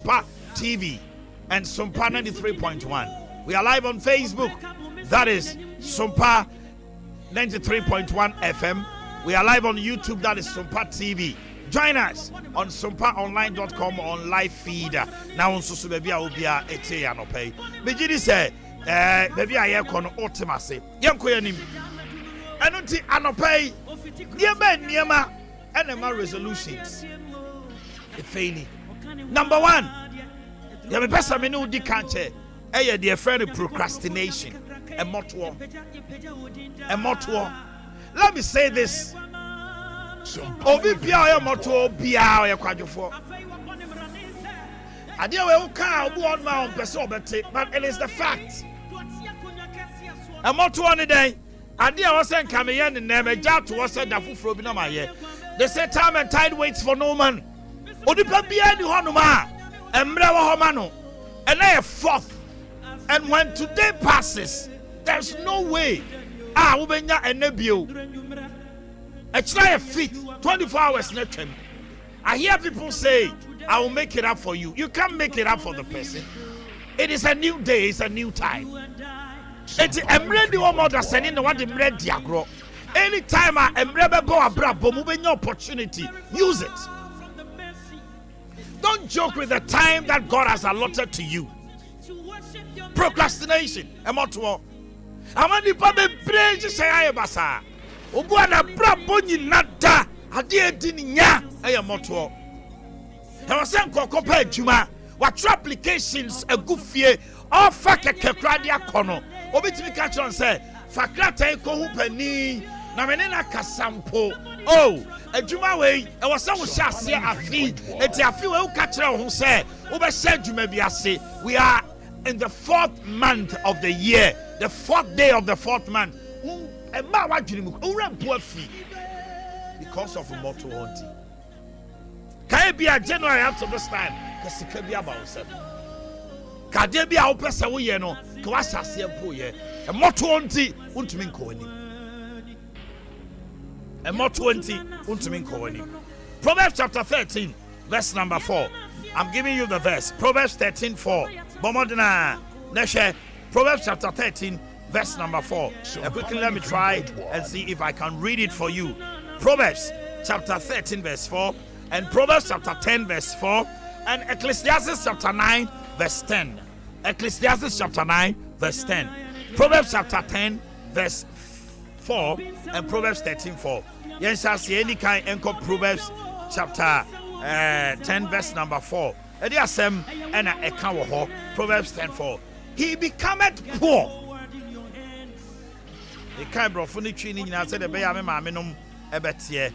Sumpa TV and Sumpa 93.1. We are live on Facebook. That is Sumpa 93.1 FM. We are live on YouTube. That is Sumpa TV. Join us on sumpaonline.com on live feed. Now on social baby I will be a ete anope. Begini say baby I kono ultimacy. Yanko yanim. Enunti anope. Niema enema resolutions. Efeini. Number 1. Ya me pesa me no di kanche. Eye dear friend procrastination. Emotuo. Let me say this. Obi bia oya moto bia oya kwadwofo. Ade we uka obu on ma on pese obete, but it is the fact. E moto on day. Ade a was nka me ye ne na meja to was da fufuro bi na ma ye. They say time and tide waits for no man. Odipa bia ni hono ma. Emre wo ho ma no. And na 4th. And when today passes, there's no way ubenya enebio. I try a fit 24 hours net. I hear people say, I will make it up for you. You can't make it up for the person. It is a new day, it's a new time. It's a ready one more than sending the one ready agro. Anytime I am rebel brabo, moving your opportunity, use it. Don't joke with the time that God has allotted to you. Procrastination. I'm the public praise say I basa. Obuana brabo ni nada ade edi nya moto. E was say kokopa adwuma what applications agufie offer kekekrade akono obetimi ka chon say fakratan ko hu pani na mene na kasampo adwuma we e was say wo hya ase afi enti afi we ka kire wo say wo be hya adwuma bi ase. We are in the 4th month of the year, the 4th day of the 4th month. Because of a motor hunting. Can it be a January up to this time? Because it can be about 7. Can there be a person who you know? Kwasa simple ye. A motor hunting won't mean coining. A motor hunting won't mean coining. Proverbs chapter 13, verse number 4. I'm giving you the verse. Proverbs 13:4. Bomodina. Neshe. Proverbs chapter 13. Verse number 4. Quickly let me try and see if I can read it for you. Proverbs chapter 13 verse 4 and Proverbs chapter 10 verse 4 and Ecclesiastes chapter 9 verse 10. Ecclesiastes chapter 9 verse 10. Proverbs chapter 10 verse 4 and Proverbs 13:4. Yes, I see any kind of Proverbs chapter 10 verse number 4. Ediasem and a kawo Proverbs 10:4. He becometh poor. The kind of funny training I said, the bay I'm a minimum a bet here.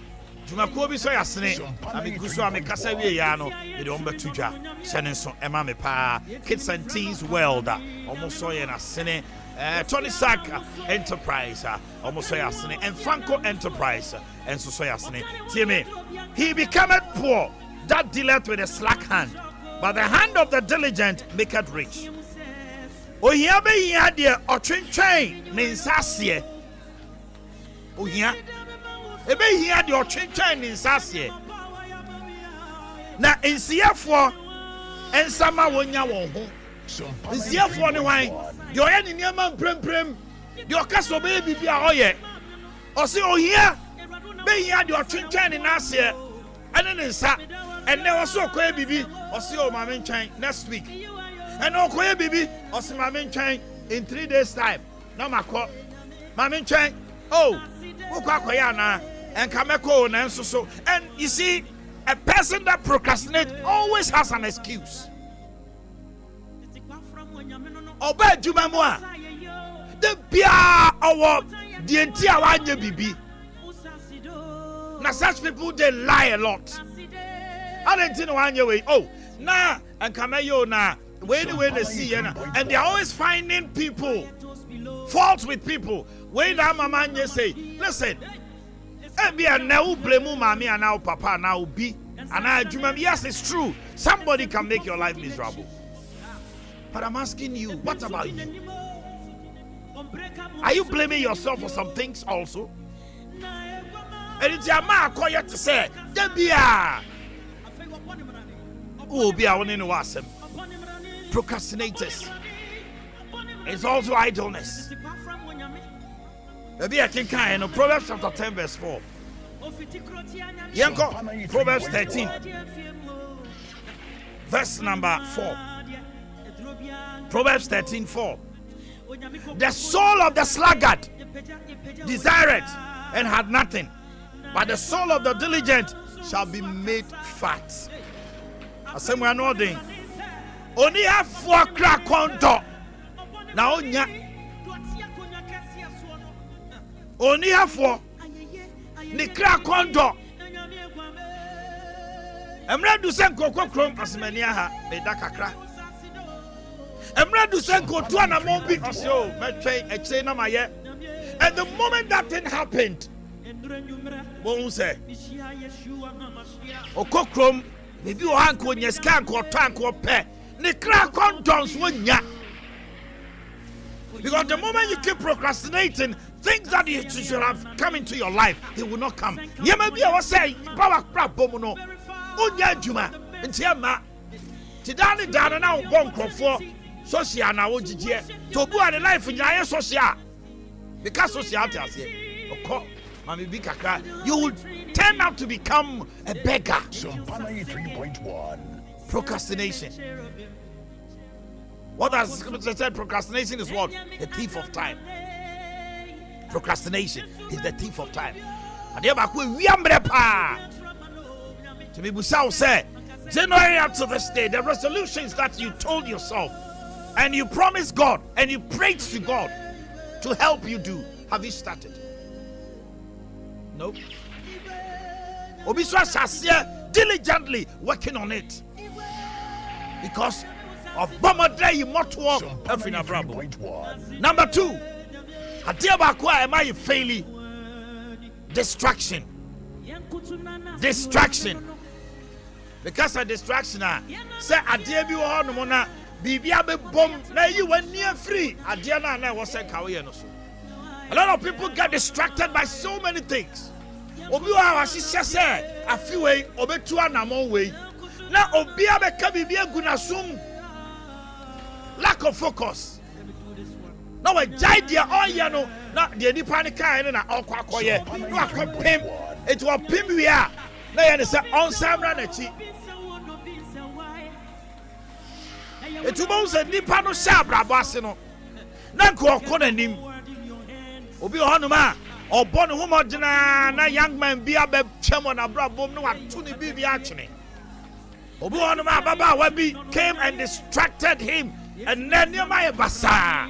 Jumakobi so yasne, I mean, Guso, I make Casavi Yano, the Umber Tuja, Shenson, Emma Pa, Kids and Teens World, almost so in a cine, Tony Sack Enterprise, almost so yasne, and Franco Enterprise, and so yasne. Timmy, he becometh poor, that dealeth with a slack hand, but the hand of the diligent maketh rich. Oh, here be here, or train, Ninsasie. Oh, here. Ebe here the ochincha in Sasie. Na in CF4 and sama wonya won ho. In CF4 ni wan. Yo ye ni niam prem. The okaso be bibia oye. O se o here be here the ochincha in Asie. Ene ne nsa. Ene wo so koye bibi. O se o ma mentwan next week. Ene o koye bibi. O se ma mentwan in 3 days time. Na makọ. Ma mentwan. Oh, and Kameko and so. And you see, a person that procrastinates always has an excuse. Obey Jumamwa. The Bia or the entire one bibi. Now such people they lie a lot. I didn't know one way. Oh, nah, and Kamayo na where they see and they're always finding people fault with people. When that mama say, listen, be a now blame mommy and now papa now be and I remember. Yes, it's true. Somebody can make your life miserable. But I'm asking you, what about you? Are you blaming yourself for some things also? And it's your man call you to say, Debia. who will be our name was procrastinators. It's also idleness. Maybe I can kind of Proverbs chapter 10 verse 4. Yanko, Proverbs 13 verse number 4. Proverbs 13:4. The soul of the sluggard desired and had nothing, but the soul of the diligent shall be made fat. Asem we are not doing. Only have 4 crack konto. Now only have 4. Ni crack konto. Emre du sen kokko krom asmania ha me da kakra. Emre du sen ko to na mo bi osio me twen e kire na maye. And the moment that thing happened, bon say okokrom maybe o hanko nyeska ko tanko pe ni crack kontons wonya. Because the moment you keep procrastinating, things that you should have come into your life, they will not come. You may be able to say, Power crap, Bomono, Unya Juma, and Tiama, Tidani Dana now, Bonko for Social now, to go on a life in your social. Because society has here, you will turn out to become a beggar. 3.1 Procrastination. What has Scripture said? Procrastination is what? The thief of time. Procrastination is the thief of time. And to be Busau said, January up to this day, the resolutions that you told yourself and you promised God and you prayed to God to help you do, have you started? Nope. Obiswa Sasia diligently working on it because of Bomadre Motuo Efina Bravo. Number 2, Adiabakwa am I failing? Distraction. Distraction. Because of distraction, say Adiabi or Mona, Bibia be bomb, now you were near free. Adiana and I was saying how you know. A lot of people get distracted by so many things. Obiwa Wasisha said, a few way, Obetua Namo way. Now Obia Beka Gunasum. Lack of focus. Now a idea all you know, not the Nipanica and all quack. No, I can pimp. It was pimp we are. Now you say on Samra Nechi. It was a Nipano Sabra Bassino. Nanko Conanim. Obi Honuma or Bonhumodina, na young man be a beb chairman of Brabom, no one to be actually. Obi Honuma Baba Webby came and distracted him. And then Nehemiah Basa.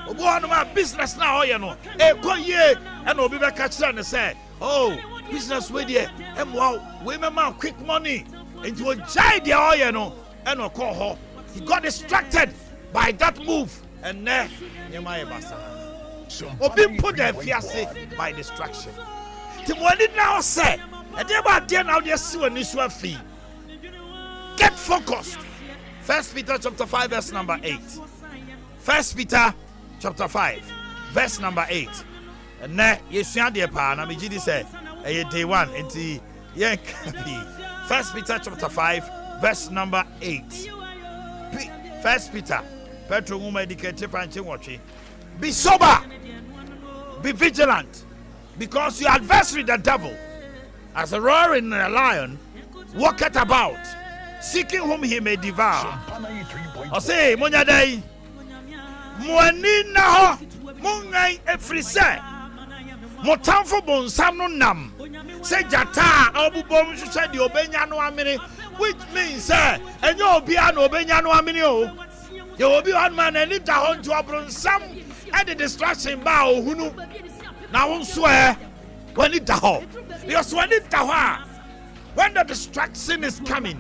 Obuanuma business now, you know. Go ye and Obi Bekatsan and said, oh, business with ye, and wow, women quick money into a giant, you know, and no call her. He got distracted by that move, and then Nehemiah Basa. Obi put their fiancé by distraction. Timwani now said, and they were there now, they see an issue of fee. Get focused. 1 Peter chapter 5 verse number 8. 1 Peter chapter 5 verse number 8. And now you see the pa na me gidi say day 1 enti yen kapi. 1 Peter chapter 5 verse number 8. 1 Peter Petro who medicated Franchi watching. Be sober, be vigilant, because your adversary the devil, as a roaring lion, walketh about, seeking whom he may devour. I say, Monyadei, Moanina ho, Mungai efrise, Motamfo bonsam no nam. Say Jata, Obubom said the Obenyano Amini, which means, sir, and you'll be an Obenyano Aminio. You will be one man and it down to a bronsam and the distraction bow who know. Now, I swear, when it down, because when it down, when the distraction is coming,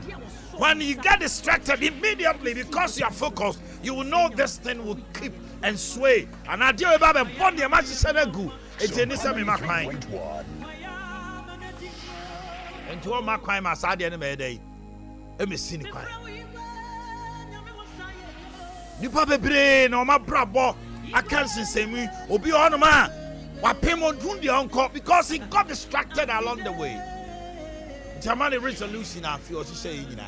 when you get distracted immediately because you are focused, you will know this thing will keep and sway. And I deal about a bond, the match is a good. It's in this mind. And to all my crime, I said the enemy day. Let me see the crime. You probably brain or my bravo. I can't say me. Or be on a man. What payment do the uncle because he got distracted along the way. Jamani resolution I feel saying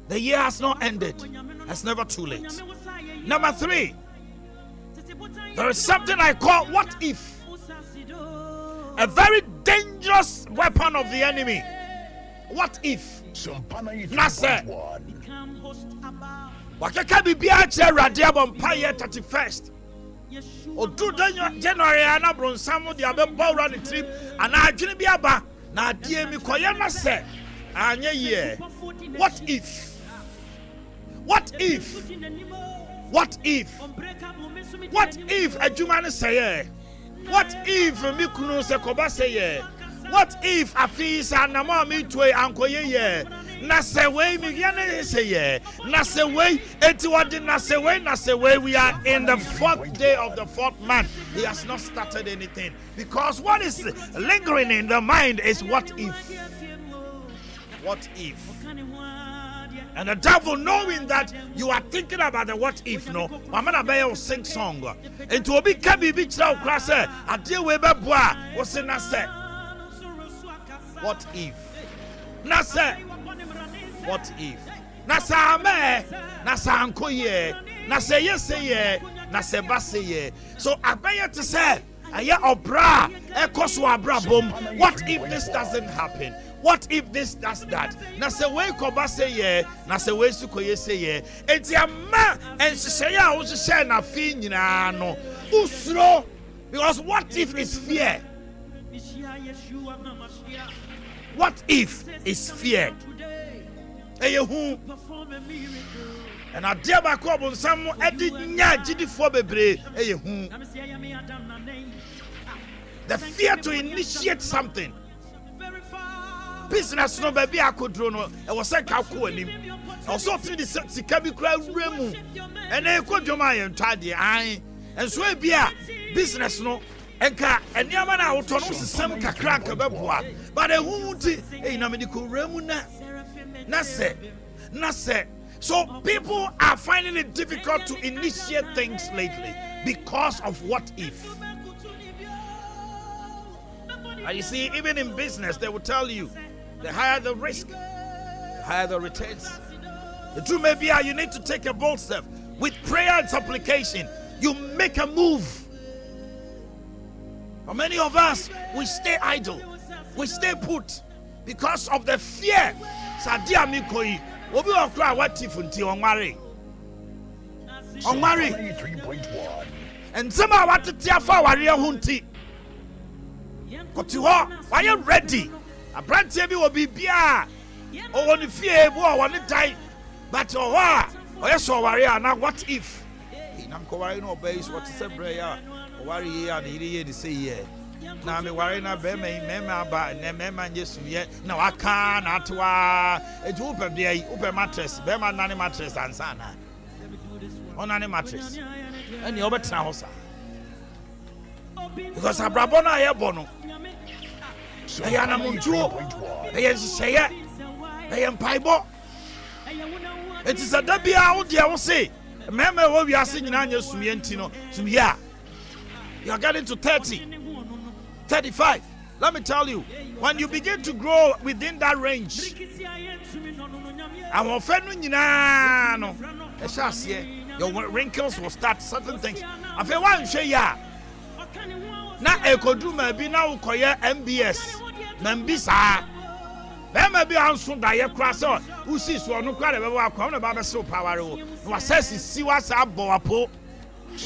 the year has not ended. It's never too late. Number 3, there is something I call what if. A very dangerous weapon of the enemy. What if? Nasa. Wakaka bibia che radiabo mpaye 31st. Odu January ana bronsam de abeba ura ne trip ana adwene bi aba na ade mi koye na se anya ye. What if? What if? What if? What if adwuma ne seye? What if mi kunu se koba seye? What if afisa na ma mi toy ankoye ye? Na se we mi yane seye. Na se we eti wadi na se we we are in the 4th day of the 4th month. He has not started anything because what is lingering in the mind is what if? What if? And the devil, knowing that you are thinking about the what if, no, Mama Bayo sing song. And to be Kabi Beach now, class, I deal with Bois, what's in Nasa? What if? Nasa? What if? Nasa me, Nasa Ankoye, Nasa yes, Nasa Basse. So I bear to say, Aya Obra, Ekoswa Brabum, what if this doesn't happen? What if this does that? Na se we koba say ye, na se we sukoye say ye. Enti ama ensese ya wo hye na fi nyina no. Usro because what if is fear? What if is fear? Eyehu. And adia ba ko bonsam edi nya gidifo bebre eyehu. The fear to initiate something. Business no baby akodro no e wo se ka ko anim also three the sika bi kra wuremu ene ekodwoma ye ntade an enso e bia business no enka eniama na woto no sesem kakra ka beboa but ehu ti e na me di ko wuremu na se. So people are finding it difficult to initiate things lately because of what if. And you see, even in business, they will tell you, the higher the risk, the higher the returns. The truth may be you need to take a bold step. With prayer and supplication, you make a move. For many of us, we stay idle. We stay put because of the fear. Sadia mikoi, obi okra what if until onware. Onware. And somehow what to tia for warrior hunti. Kotiho, why you ready? A brand TV will be beer. Oh, on the fear, one die. But oh, yes, warrior. Now, what if? I'm going no base. What is a prayer? Warrior, and he say, yeah. Now, I'm worrying about and yes, yet. No, I can't. It's open mattress, Bema nanny mattress, and Sana. On any mattress. And the other house. Because I brabona here bono. I am a munchu. I am say I am paibo. It is a debia out there. I will say, remember what we are singing on your Sumientino. Sumia. You are getting to 30, 35. Let me tell you, when you begin to grow within that range, I'm offending you now. Your wrinkles will start certain things. I feel one say, yeah. Na ekodu ma bi na ukoye MBS membisa be ma bi anso da ye kra so usi so no kra be wa kwa na ba be so power wo no assess si wa sa abo apo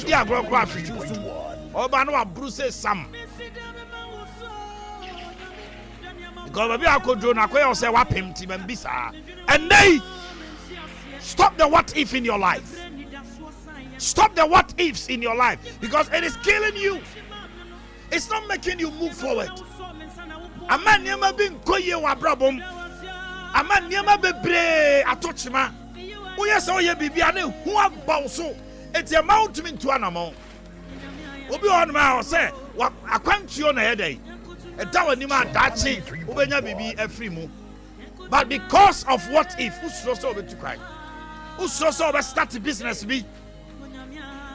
di agro kra fitu oba no abru say sam because be akodro na koye say wa pemti membisa and they stop the what if in your life. Stop the what ifs in your life because it is killing you. It's not making you move forward. A man never been koye wa brabom. A man never be bre atochima. Oh yes, oh yeah, bibi ane who about so. It's a mountain to an amount. Obi on my say, what a quantity on a headache. A tower nima dachi, ubenya bibi every move. But because of what if, who's so to cry? Who's so start the business be?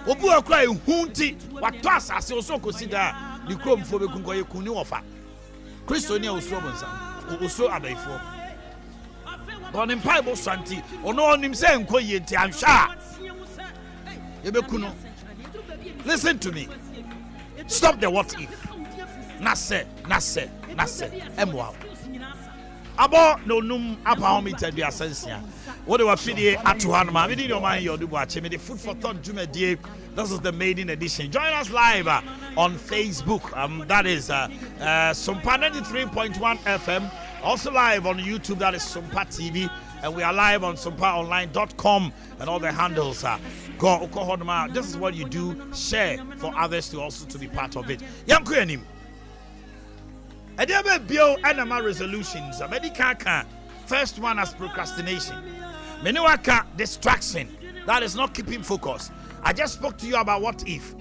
Obu akra hunti, what toss as also consider. ni krom fo be kunko ye kuni ofa Kristo ni osuro bonsa osuro abaifo don in Bible santi ono onim se enko ye nti anhwa ye be kuno. Listen to me. Stop the what if. Nase emwa abo no num apa me tadu asensia what they were feeding at one man within your mind your do watch me the food for thought jumedie. This is the maiden edition. Join us live on Facebook. That is Sumpa 93.1 FM. Also live on YouTube. That is Sumpa TV. And we are live on sumpaonline.com and all the handles. This is what you do. Share for others to also to be part of it. Yankuyanim. I never build animal resolutions. First one as procrastination. Menuaka distraction. That is not keeping focus. I just spoke to you about what if.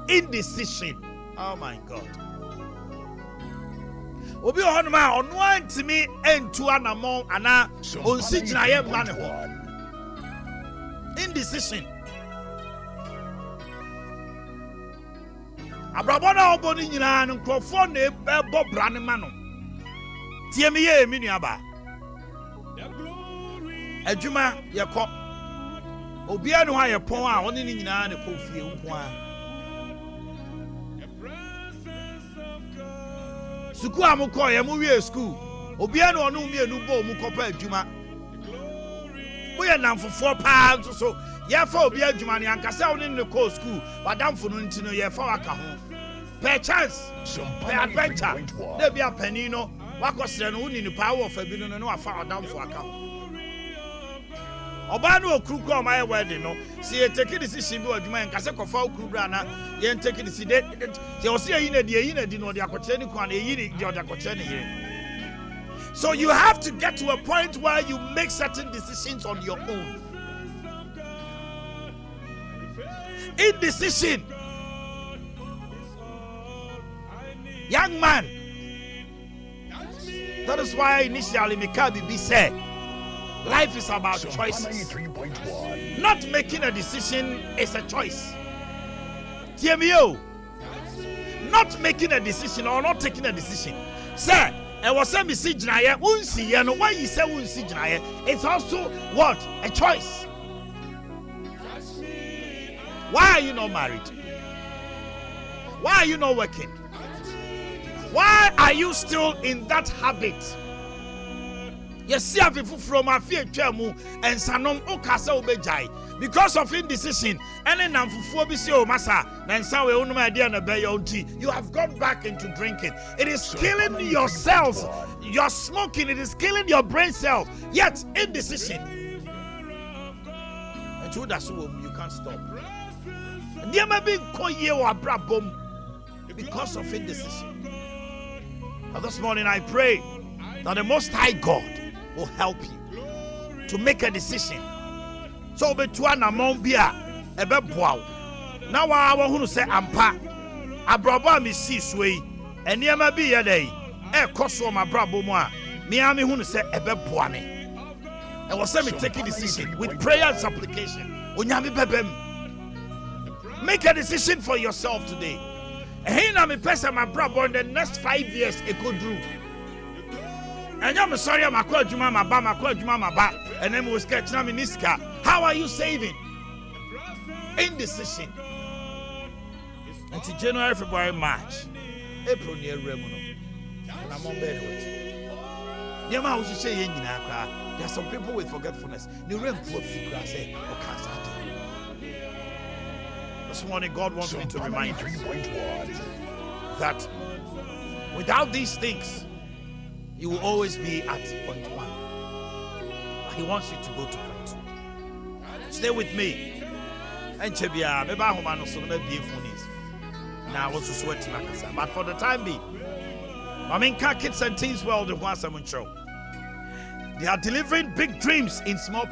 Indecision. Oh my God. Obi ohonuma ono antimi entu anamon ana onsigina ye ma ne ho. Indecision. Abrabo na obo ni nyina no nkrofo na ebo brane ma no. Tie me ye emi nuaba. Adwuma ye kọ. Obi anu ha ye pon a oni ni nyina ne kọ fie nko a. Suku amukọ ye mu wie school. Obi anu onu mi enu bo mu kọ pa adwuma. Mo ye namfofo pa so ye fa obi adwuma ne ankasa oni ne kọ school. Badamfo no ntino ye fa waka ho. Per chance, per adventure. There be a penino. Wakosre no uni ni power of a bino no afa down for account. Obanu okruku o my wedding no. See you take decision bi adwuma en kase kofa okru bra na ye take decision. Ye o see yin di no de akoche ni kwa na yi di de akoche ni here. So you have to get to a point where you make certain decisions on your own. Indecision. Young man. That is why initially Mikabi said, life is about choices. Not making a decision is a choice. TMO. Not making a decision or not taking a decision. Sir, I was saying, why you say it's also what? A choice. Why are you not married? Why are you not working? Why are you still in that habit? Yes, from a fear chamu and sanom okasa obejai because of indecision. And then masa you have gone back into drinking. It is killing your cells. You're smoking. It is killing your brain cells. Yet indecision. And to that you can't stop. There may be because of indecision. This morning I pray that the Most High God will help you to make a decision. So between among bia ebe boaw. Now I want to say ampa abrabo mi si suei eniema bi ye dey e koso ma brabo mu a me ami hu no say ebe boa me. I was say me take a decision with prayer and supplication. Onyame bebem. Make a decision for yourself today. Hey, na me person my brother in the next 5 years it could do. And I'm sorry, I'm a quadjuma, my ba, and then we sketch na miniska. How are you saving? Indecision. Until January, February, March, April near Remono. And I'm on bed with you. There are some people with forgetfulness. New rem for say or cancer. This morning, God wants me to remind you that without these things, you will always be at point 1. He wants you to go to point 2. Stay with me. But for the time being, Kids and Teens World of Wasamun Show. They are delivering big dreams in small